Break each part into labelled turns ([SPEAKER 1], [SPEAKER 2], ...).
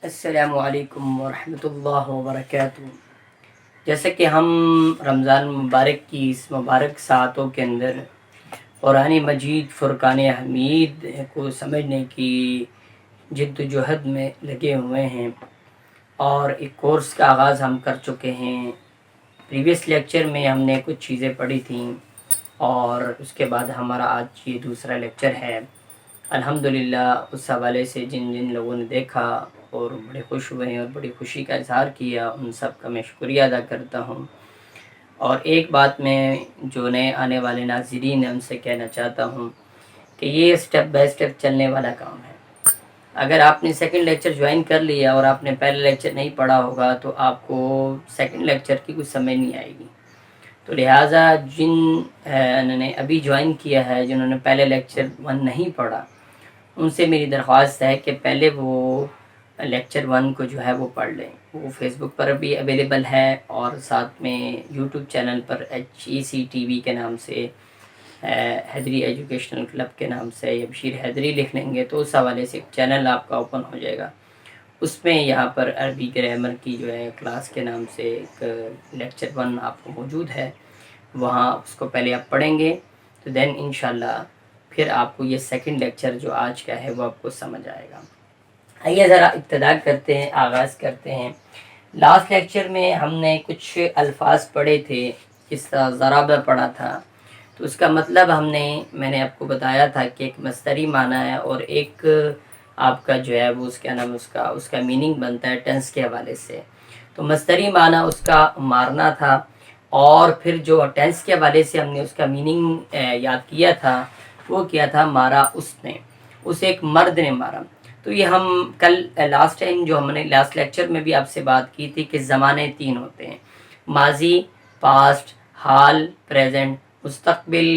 [SPEAKER 1] السلام علیکم ورحمۃ اللہ وبرکاتہ۔ جیسا کہ ہم رمضان مبارک کی اس مبارک ساعتوں کے اندر قرآن مجید فرقان حمید کو سمجھنے کی جد و جہد میں لگے ہوئے ہیں اور ایک کورس کا آغاز ہم کر چکے ہیں۔ پریویس لیکچر میں ہم نے کچھ چیزیں پڑھی تھیں اور اس کے بعد ہمارا آج یہ دوسرا لیکچر ہے۔ الحمدللہ اس حوالے سے جن لوگوں نے دیکھا اور بڑے خوش ہوئے ہیں اور بڑی خوشی کا اظہار کیا، ان سب کا میں شکریہ ادا کرتا ہوں۔ اور ایک بات میں جو نئے آنے والے ناظرین ہیں ان سے کہنا چاہتا ہوں کہ یہ سٹیپ بائی سٹیپ چلنے والا کام ہے۔ اگر آپ نے سیکنڈ لیکچر جوائن کر لیا اور آپ نے پہلے لیکچر نہیں پڑھا ہوگا تو آپ کو سیکنڈ لیکچر کی کچھ سمجھ نہیں آئے گی۔ تو لہٰذا جنہوں نے ابھی جوائن کیا ہے، جنہوں نے پہلے لیکچر 1 نہیں پڑھا، ان سے میری درخواست ہے کہ پہلے وہ لیکچر 1 کو جو ہے وہ پڑھ لیں۔ وہ فیس بک پر بھی اویلیبل ہے اور ساتھ میں یوٹیوب چینل پر HEC TV کے نام سے، حیدری ایجوکیشنل کلب کے نام سے، یا بشیر حیدری لکھ لیں گے تو اس حوالے سے ایک چینل آپ کا اوپن ہو جائے گا۔ اس میں یہاں پر عربی گرامر کی جو ہے کلاس کے نام سے ایک لیکچر 1 آپ کو موجود ہے، وہاں اس کو پہلے آپ پڑھیں گے تو دین انشاءاللہ پھر آپ کو یہ سیکنڈ لیکچر جو آج کا ہے وہ آپ کو سمجھ آئے گا۔ آئیے ذرا ابتدا کرتے ہیں، آغاز کرتے ہیں۔ لاسٹ لیکچر میں ہم نے کچھ الفاظ پڑھے تھے، جس طرح ضربہ پڑھا تھا، تو اس کا مطلب میں نے آپ کو بتایا تھا کہ ایک مصدری معنی ہے اور ایک آپ کا جو ہے وہ اس کا میننگ بنتا ہے ٹینس کے حوالے سے۔ تو مصدری معنی اس کا مارنا تھا، اور پھر جو ٹینس کے حوالے سے ہم نے اس کا میننگ یاد کیا تھا وہ کیا تھا، مارا اس نے، اسے ایک مرد نے مارا۔ تو یہ ہم کل لاسٹ ٹائم جو ہم نے لاسٹ لیکچر میں بھی آپ سے بات کی تھی کہ زمانے 3 ہوتے ہیں، ماضی، پاسٹ، حال، پریزنٹ، مستقبل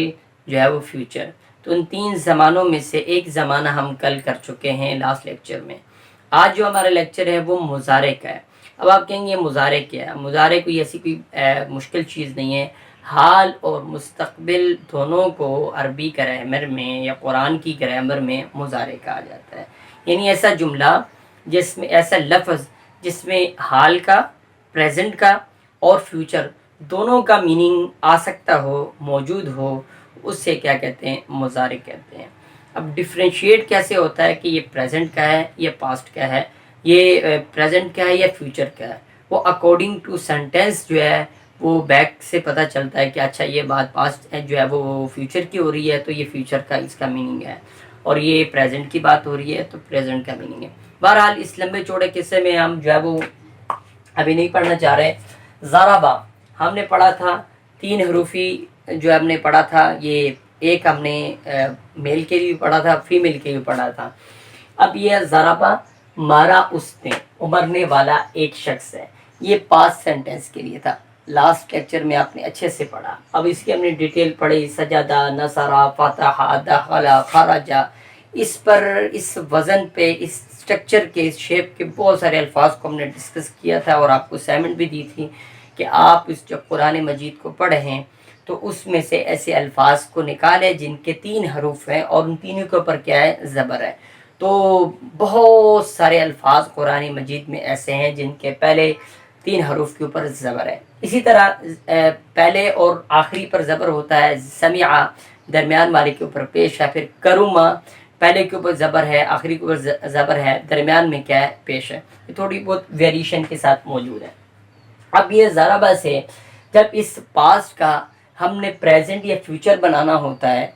[SPEAKER 1] جو ہے وہ فیوچر۔ تو ان 3 زمانوں میں سے ایک زمانہ ہم کل کر چکے ہیں لاسٹ لیکچر میں۔ آج جو ہمارا لیکچر ہے وہ مضارع کا ہے۔ اب آپ کہیں گے مضارع کیا ہے؟ مضارع کوئی ایسی کوئی مشکل چیز نہیں ہے۔ حال اور مستقبل دونوں کو عربی گرامر میں یا قرآن کی گرامر میں مضارع کہا جاتا ہے، یعنی ایسا جملہ جس میں، ایسا لفظ جس میں حال کا، پریزنٹ کا اور فیوچر دونوں کا میننگ آ سکتا ہو، موجود ہو، اس سے کیا کہتے ہیں؟ مضارع کہتے ہیں۔ اب ڈفرینشیٹ کیسے ہوتا ہے کہ یہ پریزنٹ کا ہے یا پاسٹ کا ہے، یہ پریزنٹ کا ہے یا فیوچر کا ہے، وہ اکارڈنگ ٹو سینٹینس جو ہے وہ بیک سے پتہ چلتا ہے کہ اچھا یہ بات پاسٹ جو ہے وہ فیوچر کی ہو رہی ہے تو یہ فیوچر کا اس کا میننگ ہے، اور یہ پریزنٹ کی بات ہو رہی ہے تو پریزنٹ کا میننگ ہے۔ بہرحال اس لمبے چوڑے قصے میں ہم جو ہے وہ ابھی نہیں پڑھنا چاہ رہے۔ ضربہ ہم نے پڑھا تھا، 3 حروفی جو ہم نے پڑھا تھا، یہ ایک ہم نے میل کے لیے پڑھا تھا، فیمیل کے لیے پڑھا تھا۔ اب یہ ضربہ مارا اس نے، مرنے والا ایک شخص ہے، یہ پاسٹ سینٹینس کے لیے تھا۔ لاسٹ لیکچر میں آپ نے اچھے سے پڑھا، اب اس کی ہم نے ڈیٹیل پڑھی، سجدہ، نصرہ، فتح، دخل، خرج۔ اس پر، اس وزن پہ، اس سٹرکچر کے، اس شیپ کے بہت سارے الفاظ کو ہم نے ڈسکس کیا تھا اور آپ کو اسائنمنٹ بھی دی تھی کہ آپ اس جب قرآن مجید کو پڑھیں تو اس میں سے ایسے الفاظ کو نکالیں جن کے 3 حروف ہیں اور ان تینوں کے اوپر کیا ہے؟ زبر ہے۔ تو بہت سارے الفاظ قرآن مجید میں ایسے ہیں جن کے پہلے 3 حروف کے اوپر زبر ہے۔ اسی طرح پہلے اور آخری پر زبر ہوتا ہے، سمع درمیان والے کے اوپر پیش ہے، پھر کرما پہلے کے اوپر زبر ہے، آخری کے اوپر زبر ہے، درمیان میں کیا ہے؟ پیش ہے۔ یہ تھوڑی بہت ویریشن کے ساتھ موجود ہے۔ اب یہ ضربہ سے جب اس پاسٹ کا ہم نے پریزنٹ یا فیوچر بنانا ہوتا ہے،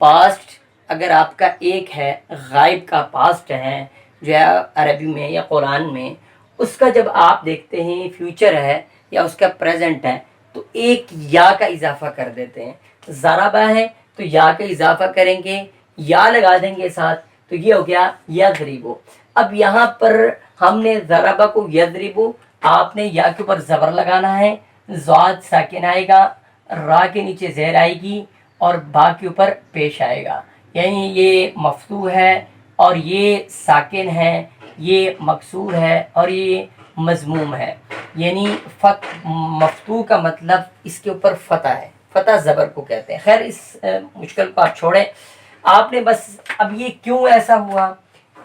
[SPEAKER 1] پاسٹ اگر آپ کا ایک ہے، غائب کا پاسٹ ہے جو ہے عربی میں یا قرآن میں، اس کا جب آپ دیکھتے ہیں فیوچر ہے یا اس کا پریزنٹ ہے تو ایک یا کا اضافہ کر دیتے ہیں۔ ضربہ ہے تو یا کا اضافہ کریں گے، یا لگا دیں گے ساتھ، تو یہ ہو گیا یضربو۔ اب یہاں پر ہم نے ضربہ کو یضربو، آپ نے یا کے اوپر زبر لگانا ہے، ضاد ساکن آئے گا، را کے نیچے زیر آئے گی اور با کے اوپر پیش آئے گا، یعنی یہ مفتوح ہے اور یہ ساکن ہے، یہ مکسور ہے اور یہ مضموم ہے، یعنی مفتوح کا مطلب اس کے اوپر فتح ہے، فتح زبر کو کہتے ہیں۔ خیر اس مشکل کو آپ چھوڑیں، آپ نے بس اب یہ کیوں ایسا ہوا،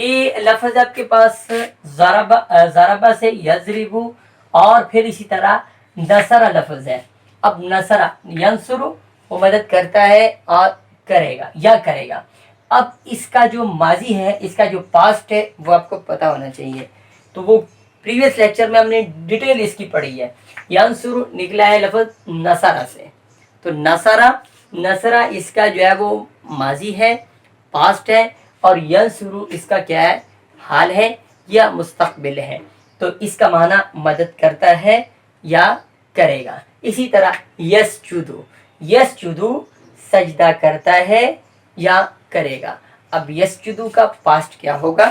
[SPEAKER 1] یہ لفظ آپ کے پاس ضربہ سے یضربو، اور پھر اسی طرح نصرہ لفظ ہے. اب نصرہ ینصرو وہ مدد کرتا ہے اور کرے گا یا کرے گا. اب اس کا جو ماضی ہے، اس کا جو پاسٹ ہے، وہ آپ کو پتہ ہونا چاہیے. تو وہ پریویس لیکچر میں ہم نے ڈیٹیل اس کی پڑھی ہے. ینصرو نکلا ہے لفظ نصرہ سے. تو نصرہ اس کا جو ہے وہ ماضی ہے، پاسٹ ہے، اور ینصرو اس کا کیا ہے، حال ہے یا مستقبل ہے. تو اس کا معنی مدد کرتا ہے یا کرے گا. اسی طرح یسجدو سجدہ کرتا ہے یا کرے گا. اب یسجدو کا پاسٹ کیا ہوگا،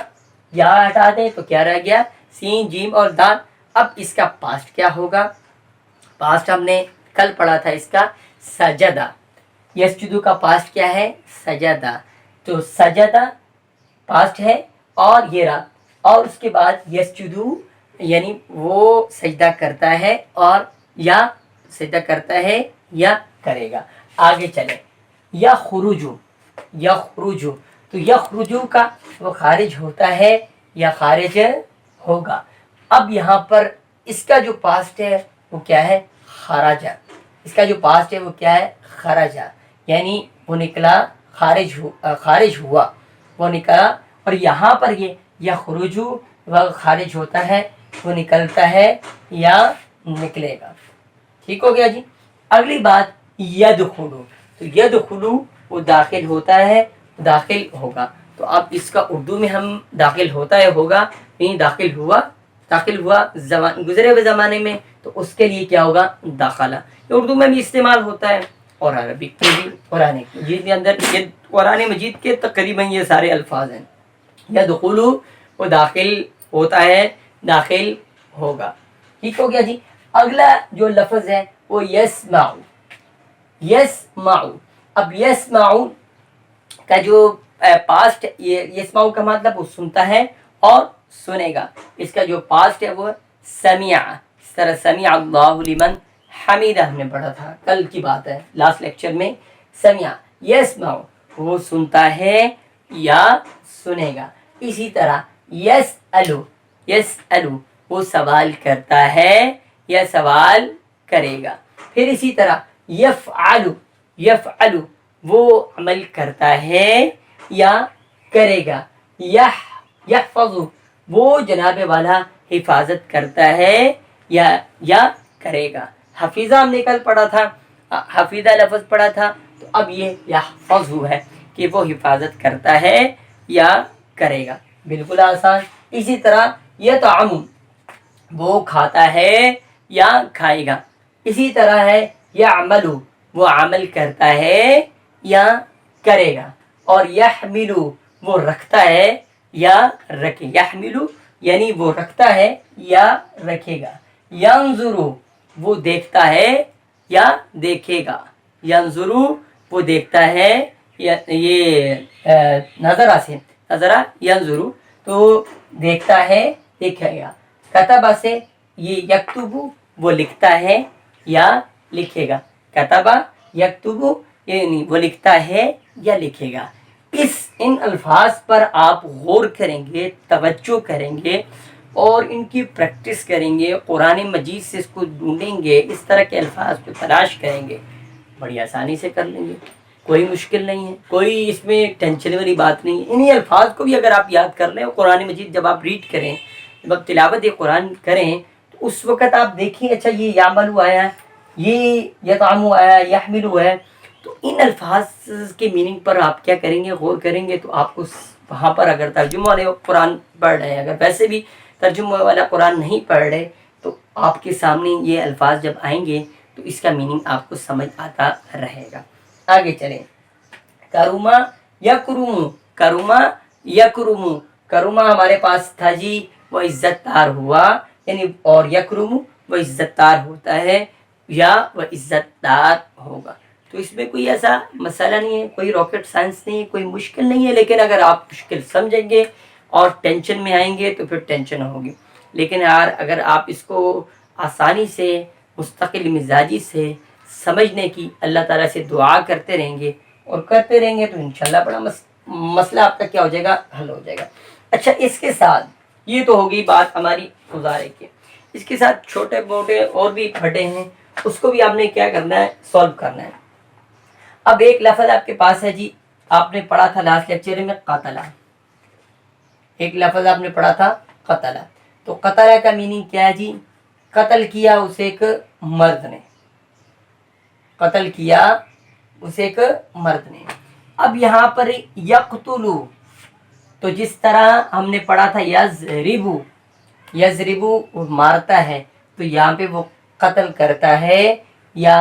[SPEAKER 1] یا ہٹا دیں تو کیا رہ گیا، سین جیم اور دال. اب اس کا پاسٹ کیا ہوگا، پاسٹ ہم نے کل پڑھا تھا اس کا سجدہ. یسجدو کا پاسٹ کیا ہے، سجدہ. تو سجدہ پاسٹ ہے اور یہ رہا، اور اس کے بعد یسجدو یعنی وہ سجدہ کرتا ہے اور یا سجدہ کرتا ہے یا کرے گا. آگے چلیں، یخرجو تو یخرجو کا وہ خارج ہوتا ہے یا خارج ہوگا. اب یہاں پر اس کا جو پاسٹ ہے وہ کیا ہے، خرجہ. اس کا جو پاسٹ ہے وہ کیا ہے، خرجہ، یعنی وہ نکلا، خارج ہوا، وہ نکلا. اور یہاں پر یہ یخرجو وہ خارج ہوتا ہے، وہ نکلتا ہے یا نکلے گا. ٹھیک ہو گیا جی. اگلی بات یدخلو، تو یدخلو وہ داخل ہوتا ہے، داخل ہوگا. تو اب اس کا اردو میں ہم داخل ہوتا ہے ہوگا، یعنی داخل ہوا گزرے ہوئے زمانے میں، تو اس کے لیے کیا ہوگا، داخلہ. یہ اردو میں بھی استعمال ہوتا ہے اور عربک میں بھی. قرآن مجید کے اندر، یہ قرآن مجید کے تقریباً یہ سارے الفاظ ہیں. یدخلو وہ داخل ہوتا ہے، داخل ہوگا. ٹھیک ہو گیا جی. اگلا جو لفظ ہے وہ یسمعو. اب یسمعو کا جو پاسٹ، یسمعو کا مطلب وہ سنتا ہے اور سنے گا. اس کا جو پاسٹ ہے وہ سمع. اس طرح سمع اللہ لمن حمیدہ ہم نے پڑھا تھا، کل کی بات ہے، لاسٹ لیکچر میں. سمع یسمعو وہ سنتا ہے یا سنے گا. اسی طرح یسألو وہ سوال کرتا ہے یا سوال کرے گا. پھر اسی طرح یفعلو وہ عمل کرتا ہے یا کرے گا. یحفظو وہ جناب والا حفاظت کرتا ہے یا کرے گا. حفیظہ ہم نے کل پڑھا تھا، حفیظہ لفظ پڑھا تھا. تو اب یہ یحفظو ہے کہ وہ حفاظت کرتا ہے یا کرے گا. بالکل آسان. اسی طرح یطعم وہ کھاتا ہے یا کھائے گا. اسی طرح ہے یعمل وہ عمل کرتا ہے یا کرے گا. اور یحمل وہ رکھتا ہے یا رکھے. یحمل یعنی وہ رکھتا ہے یا رکھے گا. ینظر وہ دیکھتا ہے یا دیکھے گا. ینظر وہ دیکھتا ہے، یہ نظرہ سے، نظرہ ینظر تو دیکھتا ہے، دیکھے گا. کتبہ سے یہ یکتب وہ لکھتا ہے یا لکھے گا. کتبہ یکتب یعنی وہ لکھتا ہے یا لکھے گا. ان الفاظ پر آپ غور کریں گے، توجہ کریں گے اور ان کی پریکٹس کریں گے، قرآن مجید سے اس کو ڈھونڈیں گے، اس طرح کے الفاظ کو تلاش کریں گے، بڑی آسانی سے کر لیں گے. کوئی مشکل نہیں ہے، کوئی اس میں ٹینشن والی بات نہیں ہے. انہی الفاظ کو بھی اگر آپ یاد کر لیں، قرآن مجید جب آپ ریڈ کریں، جب تلاوت قرآن کریں، تو اس وقت آپ دیکھیں اچھا یہ یعملو آیا، یہ یطعمو آیا، یحملو ہے. تو ان الفاظ کے میننگ پر آپ کیا کریں گے، غور کریں گے. تو آپ کو وہاں پر اگر ترجمہ والے قرآن پڑھ رہے ہیں، اگر ویسے بھی ترجمہ والا قرآن نہیں پڑھ رہے، تو آپ کے سامنے یہ الفاظ جب آئیں گے تو اس کا میننگ آپ کو سمجھ آتا رہے گا. آگے چلیں. کروما کروما ہمارے پاس تھا جی، وہ عزت دار ہوا، یعنی اور یکرم وہ عزت دار ہوتا ہے یا وہ عزت دار ہوگا. تو اس میں کوئی ایسا مسئلہ نہیں ہے، کوئی راکٹ سائنس نہیں ہے، کوئی مشکل نہیں ہے. لیکن اگر آپ مشکل سمجھیں گے اور ٹینشن میں آئیں گے تو پھر ٹینشن ہوگی. لیکن یار اگر آپ اس کو آسانی سے، مستقل مزاجی سے سمجھنے کی اللہ تعالیٰ سے دعا کرتے رہیں گے اور کرتے رہیں گے تو انشاءاللہ بڑا مسئلہ آپ کا کیا ہو جائے گا، حل ہو جائے گا. اچھا اس کے ساتھ یہ تو ہوگی بات ہماری مضارع کی، اس کے ساتھ چھوٹے موٹے اور بھی پھٹے ہیں، اس کو بھی آپ نے کیا کرنا ہے، سولو کرنا ہے۔ اب ایک لفظ آپ کے پاس ہے جی، آپ نے پڑھا تھا لاسٹ لیکچر میں قتلہ، ایک لفظ آپ نے پڑھا تھا قتلہ، تو قتلہ کا میننگ کیا ہے جی؟ قتل کیا اسے ایک مرد نے، قتل کیا اسے ایک مرد نے۔ اب یہاں پر یقتلو، تو جس طرح ہم نے پڑھا تھا یضربو، یضربو مارتا ہے، تو یہاں پہ وہ قتل کرتا ہے یا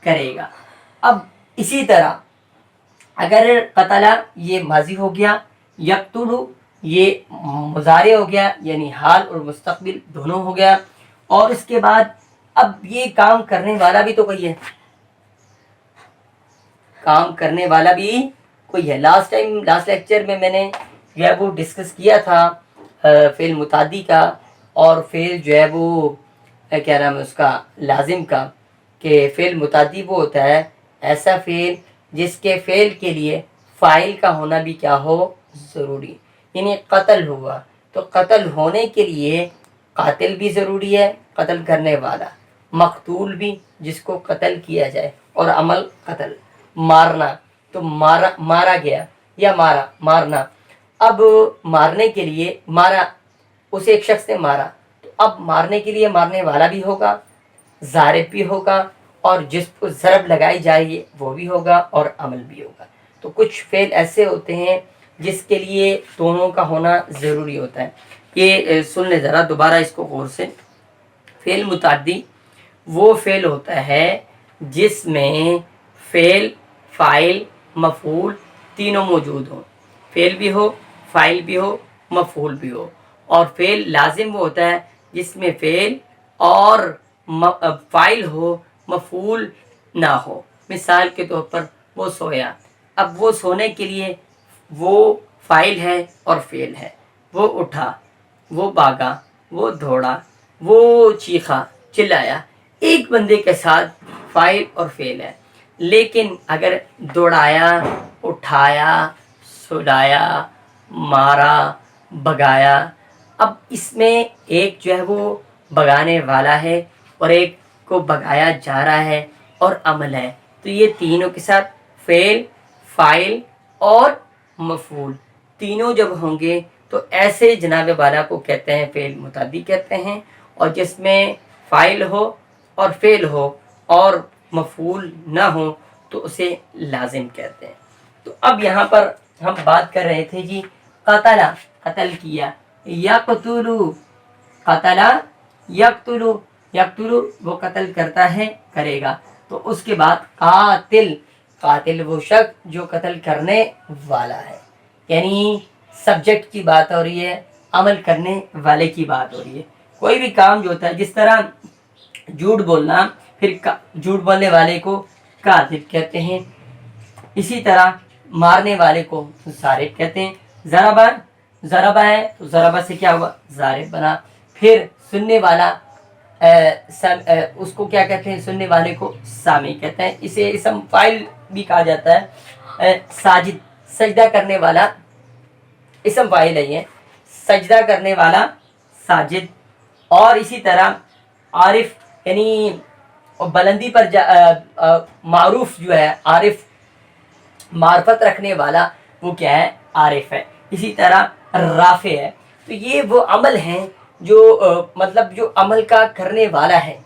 [SPEAKER 1] کرے گا۔ اب اسی طرح اگر قتلہ یہ ماضی ہو گیا، یقتلو یہ مضارع ہو گیا، یعنی حال اور مستقبل دونوں ہو گیا، اور اس کے بعد اب یہ کام کرنے والا بھی تو کوئی ہے، کام کرنے والا بھی کوئی ہے۔ لاسٹ لیکچر میں نے جو ہے وہ ڈسکس کیا تھا فعل متعدی کا اور فعل جو ہے وہ کیا نام ہے اس کا، لازم کا، کہ فعل متعدی وہ ہوتا ہے ایسا فعل جس کے فعل کے لیے فاعل کا ہونا بھی کیا ہو، ضروری، یعنی قتل ہوا تو قتل ہونے کے لیے قاتل بھی ضروری ہے، قتل کرنے والا، مقتول بھی جس کو قتل کیا جائے، اور عمل قتل، مارنا تو مارا گیا یا مارنا۔ اب مارنے کے لیے مارا، اسے ایک شخص نے مارا، تو اب مارنے کے لیے مارنے والا بھی ہوگا، ضارب بھی ہوگا، اور جس کو ضرب لگائی جائے گی وہ بھی ہوگا، اور عمل بھی ہوگا۔ تو کچھ فعل ایسے ہوتے ہیں جس کے لیے دونوں کا ہونا ضروری ہوتا ہے۔ یہ سن لیں ذرا دوبارہ اس کو غور سے۔ فعل متعدی وہ فعل ہوتا ہے جس میں فعل، فاعل، مفعول تینوں موجود ہوں، فعل بھی ہو، فاعل بھی ہو، مفعول بھی ہو۔ اور فعل لازم وہ ہوتا ہے جس میں فعل اور فاعل ہو، مفعول نہ ہو۔ مثال کے طور پر وہ سویا، اب وہ سونے کے لیے وہ فاعل ہے اور فعل ہے، وہ اٹھا، وہ بھاگا، وہ دوڑا، وہ چیخا، چلایا، ایک بندے کے ساتھ فاعل اور فعل ہے۔ لیکن اگر دوڑایا، اٹھایا، سلایا، مارا، بگایا، اب اس میں ایک جو ہے وہ بگانے والا ہے اور ایک کو بگایا جا رہا ہے اور عمل ہے، تو یہ تینوں کے ساتھ فعل، فاعل اور مفعول تینوں جب ہوں گے تو ایسے جناب والا کو کہتے ہیں فعل متعدی کہتے ہیں، اور جس میں فاعل ہو اور فعل ہو اور مفعول نہ ہو تو اسے لازم کہتے ہیں۔ تو اب یہاں پر ہم بات کر رہے تھے جی قتلہ، قتل کیا، یقتلو، قتلہ یقتلو، یقتلو وہ قتل کرتا ہے، کرے گا۔ تو اس کے بعد قاتل، قاتل وہ شخص جو قتل کرنے والا ہے، یعنی سبجیکٹ کی بات ہو رہی ہے، عمل کرنے والے کی بات ہو رہی ہے۔ کوئی بھی کام جو ہوتا ہے، جس طرح جھوٹ بولنا، پھر جھوٹ بولنے والے کو کاذب کہتے ہیں، اسی طرح مارنے والے کو ضارب کہتے ہیں۔ ضربہ ہے تو ضربہ سے کیا ہوا، ضارب بنا۔ پھر سننے والا اس کو کیا کہتے ہیں، سننے والے کو سامع کہتے ہیں، اسے اسم فاعل بھی کہا جاتا ہے۔ ساجد، سجدہ کرنے والا، اسم فاعل ہے یہ، سجدہ کرنے والا ساجد۔ اور اسی طرح عارف، یعنی بلندی پر معروف جو ہے، عارف معرفت رکھنے والا، وہ کیا ہے، عارف ہے۔ اسی طرح رافع ہے۔ تو یہ وہ عمل ہیں جو مطلب جو عمل کا کرنے والا ہے،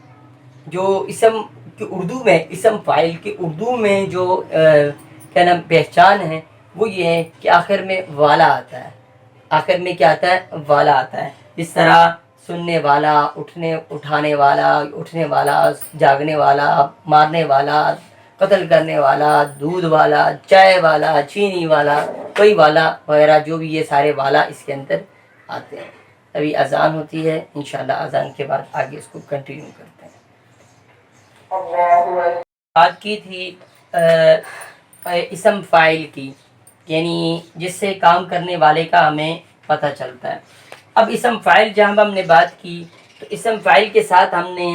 [SPEAKER 1] جو اسم کی اردو میں، اسم فاعل کی اردو میں جو کیا نام پہچان ہے وہ یہ ہے کہ آخر میں والا آتا ہے، آخر میں کیا آتا ہے، والا آتا ہے۔ جس طرح سننے والا، اٹھانے والا، اٹھنے والا، جاگنے والا، مارنے والا، قتل کرنے والا، دودھ والا، چائے والا، چینی والا، کوئی والا وغیرہ، جو بھی یہ سارے والا اس کے اندر آتے ہیں۔ ابھی اذان ہوتی ہے، انشاءاللہ اذان کے بعد آگے اس کو کنٹینیو کرتے ہیں۔ بات کی تھی اسم فاعل کی، یعنی جس سے کام کرنے والے کا ہمیں پتہ چلتا ہے۔ اب اسم فاعل جہاں ہم نے بات کی تو اسم فاعل کے ساتھ ہم نے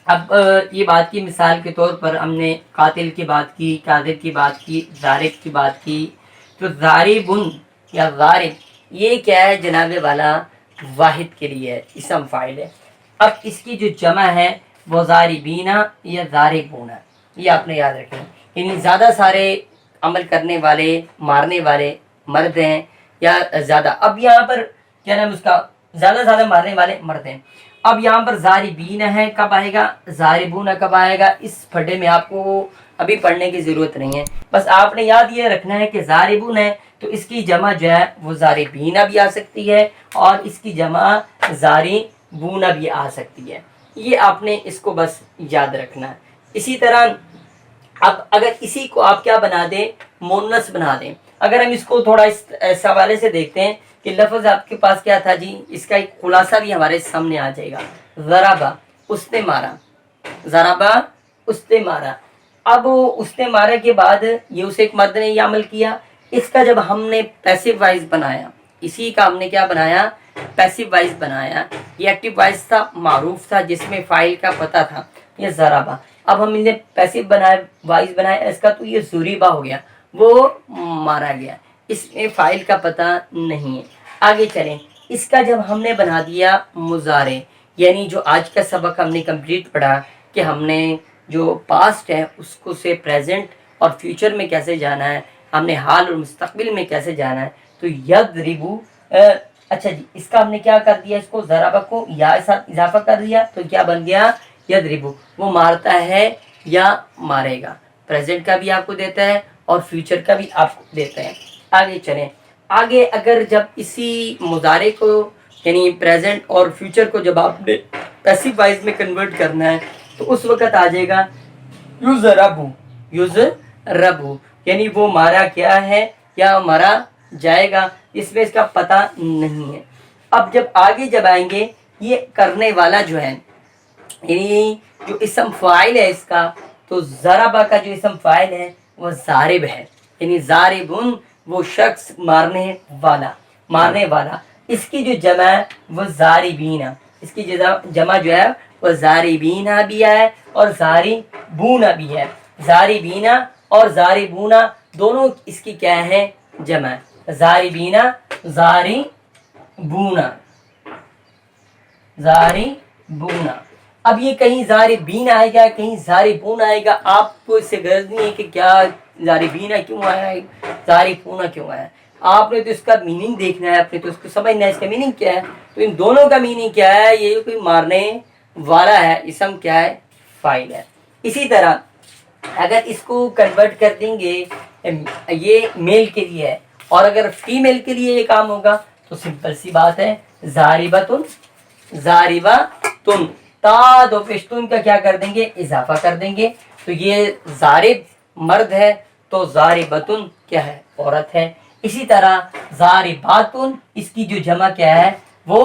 [SPEAKER 1] اب یہ بات کی، مثال کے طور پر ہم نے قاتل کی بات کی، کاذب کی بات کی، ضارب کی بات کی۔ تو ضاربن یا ضارب یہ کیا ہے جناب والا؟ واحد کے لیے ہے، اسم فاعل ہے۔ اب اس کی جو جمع ہے وہ ضاربینا یا ضاربونا، یہ آپ نے یاد رکھنا، یعنی زیادہ سارے عمل کرنے والے، مارنے والے مرد ہیں یا زیادہ، اب یہاں پر کیا نام اس کا، زیادہ مارنے والے مرد ہیں۔ اب یہاں پر ضاربین ہے، کب آئے گا؟ ضاربون کب آئے گا؟ اس پھڈے میں آپ کو ابھی پڑھنے کی ضرورت نہیں ہے، بس آپ نے یاد یہ رکھنا ہے کہ ضاربون ہے تو اس کی جمع جو ہے وہ ضاربین بھی آ سکتی ہے اور اس کی جمع ضاربون بھی آ سکتی ہے، یہ آپ نے اس کو بس یاد رکھنا ہے۔ اسی طرح اب اگر اسی کو آپ کیا بنا دیں؟ مونس بنا دیں۔ اگر ہم اس کو تھوڑا اس حوالے سے دیکھتے ہیں کہ لفظ آپ کے پاس کیا تھا جی، اس کا ایک خلاصہ بھی ہمارے سامنے آ جائے گا۔ ضربا، اس نے مارا، ضربا اس نے مارا۔ اب اس نے مارا کے بعد یہ اسے ایک مرد نے یہ عمل کیا، اس کا جب ہم نے پیسو وائز بنایا، اسی کا ہم نے کیا بنایا؟ پیسو وائز بنایا۔ یہ ایکٹیو وائز تھا، معروف تھا، جس میں فاعل کا پتہ تھا، یہ ضربا۔ اب ہم نے پیسو بنایا، وائز بنایا اس کا، تو یہ ضریبا ہو گیا، وہ مارا گیا، اس میں فاعل کا پتہ نہیں ہے۔ آگے چلیں، اس کا جب ہم نے بنا دیا مضارع، یعنی جو آج کا سبق ہم نے کمپلیٹ پڑھا کہ ہم نے جو پاسٹ ہے اس کو سے پریزنٹ اور فیوچر میں کیسے جانا ہے، ہم نے حال اور مستقبل میں کیسے جانا ہے، تو یضربو، اچھا جی اس کا ہم نے کیا کر دیا، اس کو ضربہ کو یا ساتھ اضافہ کر دیا تو کیا بن گیا؟ یضربو، وہ مارتا ہے یا مارے گا، پریزنٹ کا بھی آپ کو دیتا ہے اور فیوچر کا بھی آپ کو دیتا ہے۔ آگے چلیں، آگے اگر جب اسی مضارع کو یعنی پریزنٹ اور فیوچر کو جب آپ نے پیسو وائز میں کنورٹ کرنا ہے تو اس وقت آ جائے گا یضربو، یضربو، یعنی وہ مارا کیا ہے یا مارا جائے گا، اس میں اس کا پتہ نہیں ہے۔ اب جب آگے جب آئیں گے، یہ کرنے والا جو ہے یعنی جو اسم فاعل ہے اس کا، تو ضربہ کا جو اسم فاعل ہے وہ ضارب ہے، یعنی ضاربن وہ شخص مارنے والا، اس کی جو جمع ہے وہ ضاربین، اس کی جمع جو ہے وہ ضاربین بھی ہے اور ضاربون بھی ہے، ضاربین اور ضاربون دونوں اس کی کیا ہے؟ جمع، ضاربین ضاربون، ضاربون۔ اب یہ کہیں ضاربین آئے گا، کہیں ضاربون آئے گا، آپ کو اس سے غرض نہیں ہے کہ کیا ضاربین کیوں آیا ہے، ضاربون کیوں آیا ہے، آپ نے تو اس کا میننگ دیکھنا ہے، آپ نے تو اس کو سمجھنا ہے اس کا میننگ کیا ہے۔ تو ان دونوں کا میننگ کیا ہے؟ یہ کوئی مارنے والا ہے، اسم کیا ہے؟ فاعل ہے۔ اسی طرح اگر اس کو کنورٹ کر دیں گے، یہ میل کے لیے ہے اور اگر فیمیل کے لیے یہ کام ہوگا تو سمپل سی بات ہے، ضاربتن، ضاربتن، تا دو پشتون کا کیا کر دیں گے؟ اضافہ کر دیں گے، تو یہ ضارب مرد ہے تو ضاربتن کیا ہے؟ عورت ہے۔ اسی طرح ضارباتن، اس کی جو جمع کیا ہے وہ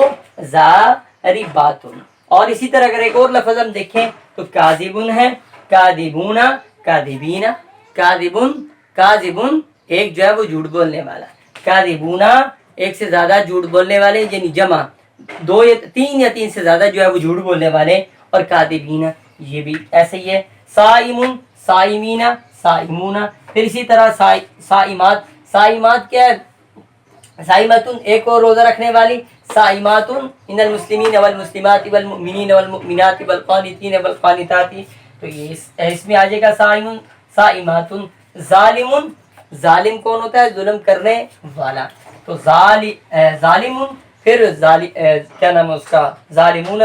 [SPEAKER 1] ضارباتن۔ اور اسی طرح اگر ایک اور لفظ ہم دیکھیں تو کاذبن ہے، کاذبون، کاذبین، کاذبن، کاذبن ایک جو ہے وہ جھوٹ بولنے والا، کاذبون ایک سے زیادہ جھوٹ بولنے والے، یعنی جمع دو یا تین سے زیادہ جو ہے وہ جھوٹ بولنے والے، اور کاذبین یہ بھی ایسے ہی ہے، صائمن، صائمین، صائمون۔ پھر اسی طرح صائمات، صائمات کیا ہے؟ صائمتن ایک اور روزہ رکھنے والی، صائماتن ان المسلمین والمسلمات والمؤمنین والمؤمنات والقانتین والقانتات، تو یہ اس میں آ جائے گا صائمن، صائماتن۔ ظالمن، ظالم کون ہوتا ہے؟ ظلم کرنے والا، تو ظالمن، پھر کیا نام ہے اس کا؟ ظالمون،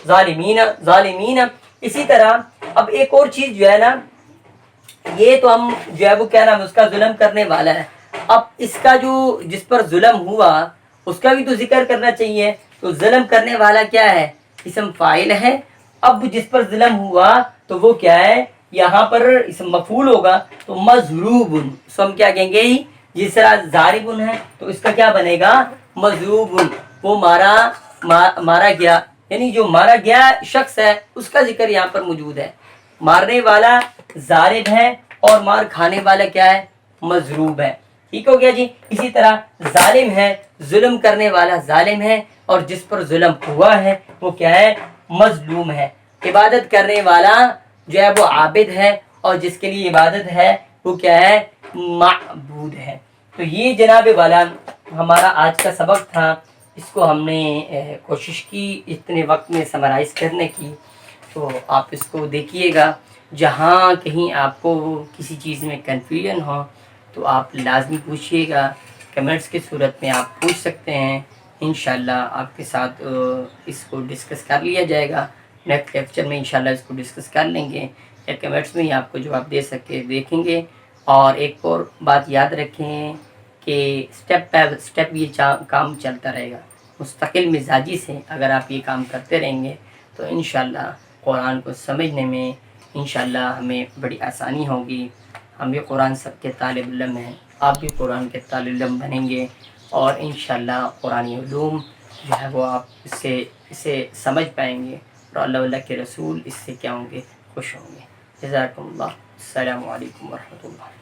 [SPEAKER 1] ظالمین، ظالمین۔ اسی طرح اب ایک اور چیز جو ہے نا، یہ تو ہم جو ہے وہ کیا نام ہے اس کا؟ ظلم کرنے والا ہے۔ اب اس کا جو جس پر ظلم ہوا اس کا بھی تو ذکر کرنا چاہیے، تو ظلم کرنے والا کیا ہے؟ اسم فاعل ہے۔ اب جس پر ظلم ہوا تو وہ کیا ہے؟ یہاں پر اسم مفعول ہوگا تو مضروبن، سو ہم کیا کہیں گے؟ جس طرح ضاربن ہے تو اس کا کیا بنے گا؟ مضروبن، وہ مارا گیا، یعنی جو مارا گیا شخص ہے اس کا ذکر یہاں پر موجود ہے، مارنے والا ضارب ہے اور مار کھانے والا کیا ہے؟ مضروب ہے۔ ٹھیک ہو گیا جی۔ اسی طرح ظالم ہے، ظلم کرنے والا ظالم ہے اور جس پر ظلم ہوا ہے وہ کیا ہے؟ مظلوم ہے۔ عبادت کرنے والا جو ہے وہ عابد ہے اور جس کے لیے عبادت ہے وہ کیا ہے؟ معبود ہے۔ تو یہ جناب والا ہمارا آج کا سبق تھا، اس کو ہم نے کوشش کی اتنے وقت میں سمرائز کرنے کی، تو آپ اس کو دیکھیے گا۔ جہاں کہیں آپ کو کسی چیز میں کنفیوژن ہو تو آپ لازمی پوچھیے گا، کمنٹس کی صورت میں آپ پوچھ سکتے ہیں، انشاءاللہ آپ کے ساتھ اس کو ڈسکس کر لیا جائے گا۔ نیکسٹ لیکچر میں انشاءاللہ اس کو ڈسکس کر لیں گے، یا کمنٹس میں ہی آپ کو جواب دے سکے دیکھیں گے۔ اور ایک اور بات یاد رکھیں کہ سٹیپ بائی سٹیپ یہ کام چلتا رہے گا، مستقل مزاجی سے اگر آپ یہ کام کرتے رہیں گے تو انشاءاللہ قرآن کو سمجھنے میں انشاءاللہ ہمیں بڑی آسانی ہوگی۔ ہم بھی قرآن سب کے طالب علم ہیں، آپ بھی قرآن کے طالب علم بنیں گے، اور انشاءاللہ قرآنی علوم جو ہے وہ آپ اسے سمجھ پائیں گے، اور اللہ کے رسول اس سے کیا ہوں گے، خوش ہوں گے۔ جزاکم اللہ، السلام علیکم ورحمۃ اللہ۔